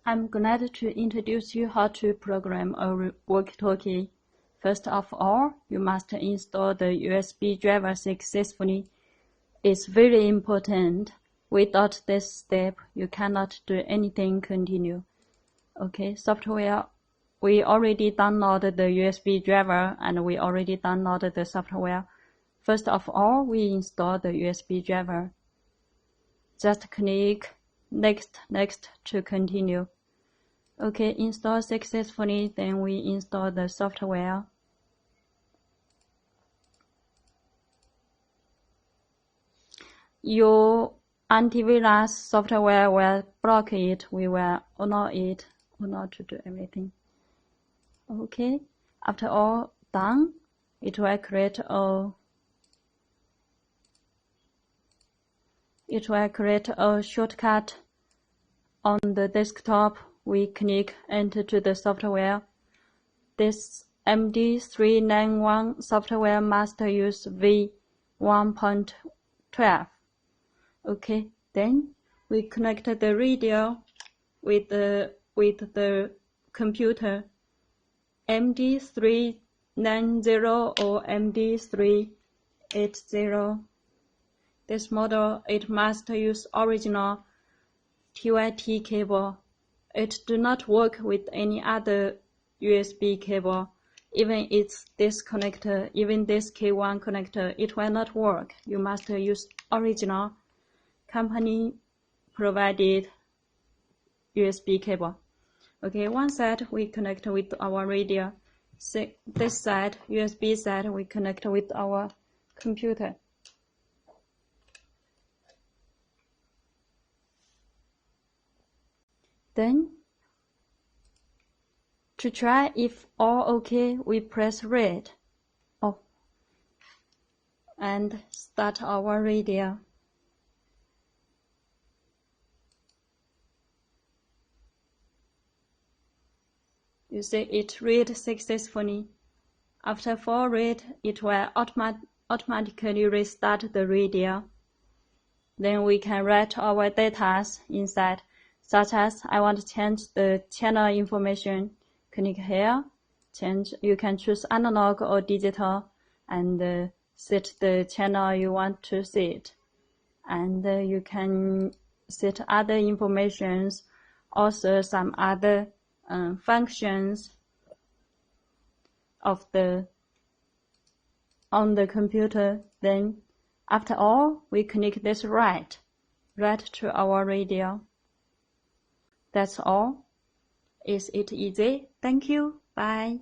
I'm glad to introduce you how to program a walkie-talkie. First of all, you must install the USB driver successfully. It's very important. Without this step, you cannot do anything continue. Okay, software. We already downloaded the USB driver and we already downloaded the software. First of all, we install the USB driver. Just click Next to continue. Okay, install successfully, then we install the software. Your antivirus software will block it. We will allow it to do everything. Okay, after all done, it will create a shortcut on the desktop. We click Enter to the software. This MD-390 software must use v1.12. Okay, then we connect the radio with the computer MD-390 or MD-380. This model, it must use original TYT cable. It do not work with any other USB cable. Even this connector, even this K1 connector, it will not work. You must use original company provided USB cable. Okay, one side we connect with our radio. This side, USB side, we connect with our computer. Then, to try if all okay, we press red. And start our radio. You see it read successfully. After full read, it will automatically restart the radio. Then we can write our data inside, such as I want to change the channel information. Click here, change. You can choose analog or digital and set the channel you want to set. And you can set other informations, also some other functions of on the computer. Then after all, we click this write to our radio. That's all. Is it easy? Thank you. Bye.